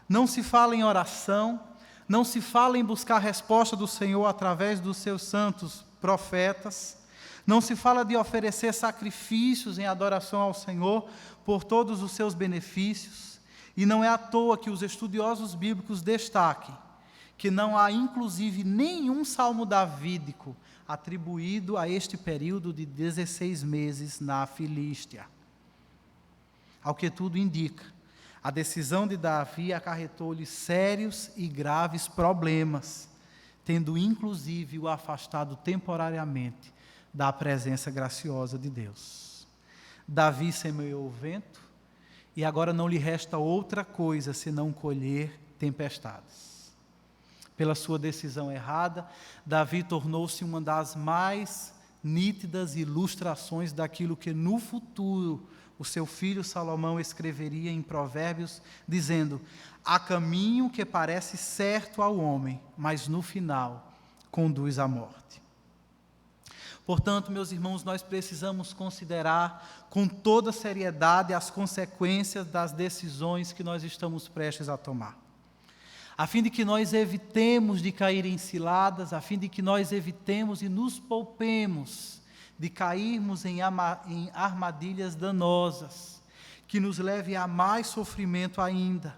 não se fala em oração, não se fala em buscar a resposta do Senhor através dos seus santos profetas, não se fala de oferecer sacrifícios em adoração ao Senhor por todos os seus benefícios, e não é à toa que os estudiosos bíblicos destaquem que não há inclusive nenhum salmo davídico atribuído a este período de 16 meses na Filístia. Ao que tudo indica, a decisão de Davi acarretou-lhe sérios e graves problemas, tendo inclusive o afastado temporariamente da presença graciosa de Deus. Davi semeou o vento, e agora não lhe resta outra coisa senão colher tempestades. Pela sua decisão errada, Davi tornou-se uma das mais nítidas ilustrações daquilo que no futuro o seu filho Salomão escreveria em Provérbios, dizendo: há caminho que parece certo ao homem, mas no final conduz à morte. Portanto, meus irmãos, nós precisamos considerar com toda seriedade as consequências das decisões que nós estamos prestes a tomar. a fim de que nós evitemos de cair em ciladas, a fim de que nós evitemos e nos poupemos de cairmos em armadilhas danosas, que nos leve a mais sofrimento ainda.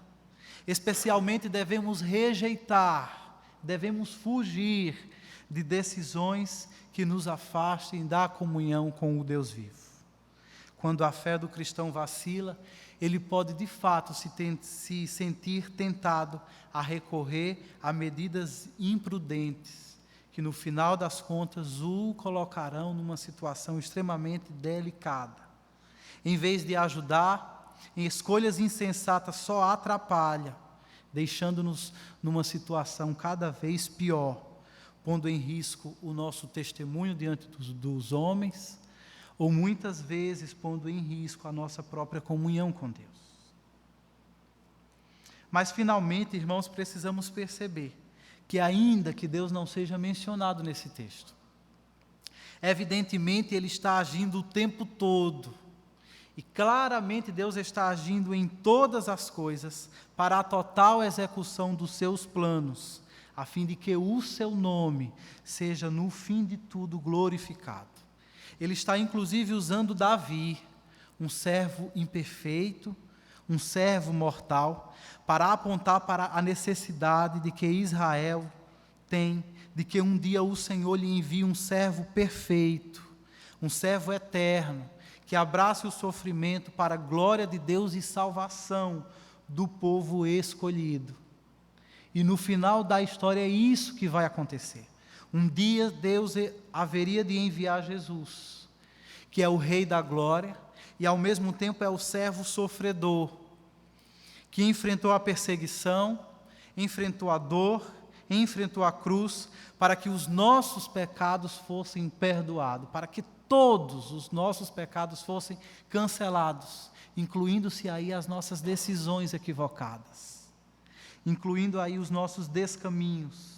Especialmente devemos rejeitar, devemos fugir de decisões que nos afastem da comunhão com o Deus vivo. Quando a fé do cristão vacila, ele pode de fato se sentir tentado a recorrer a medidas imprudentes, que no final das contas o colocarão numa situação extremamente delicada. Em vez de ajudar, em escolhas insensatas só atrapalha, deixando-nos numa situação cada vez pior, pondo em risco o nosso testemunho diante dos homens, ou muitas vezes pondo em risco a nossa própria comunhão com Deus. Mas finalmente, irmãos, precisamos perceber que ainda que Deus não seja mencionado nesse texto, evidentemente Ele está agindo o tempo todo, e claramente Deus está agindo em todas as coisas para a total execução dos seus planos, a fim de que o seu nome seja no fim de tudo glorificado. Ele está inclusive usando Davi, um servo imperfeito, um servo mortal, para apontar para a necessidade de que Israel tem, de que um dia o Senhor lhe envie um servo perfeito, um servo eterno, que abrace o sofrimento para a glória de Deus e salvação do povo escolhido. E no final da história é isso que vai acontecer. Um dia Deus haveria de enviar Jesus, que é o Rei da Glória, e ao mesmo tempo é o servo sofredor, que enfrentou a perseguição, enfrentou a dor, enfrentou a cruz, para que os nossos pecados fossem perdoados, para que todos os nossos pecados fossem cancelados, incluindo-se aí as nossas decisões equivocadas, incluindo aí os nossos descaminhos.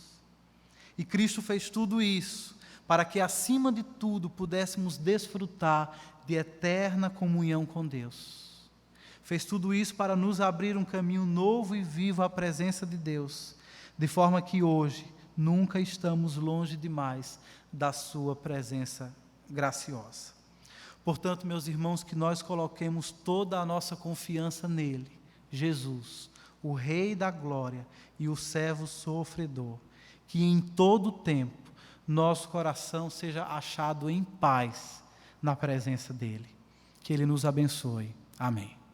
E Cristo fez tudo isso para que, acima de tudo, pudéssemos desfrutar de eterna comunhão com Deus. Fez tudo isso para nos abrir um caminho novo e vivo à presença de Deus, de forma que hoje nunca estamos longe demais da sua presença graciosa. Portanto, meus irmãos, que nós coloquemos toda a nossa confiança nele, Jesus, o Rei da Glória e o servo sofredor, que em todo o tempo nosso coração seja achado em paz na presença dele. Que ele nos abençoe. Amém.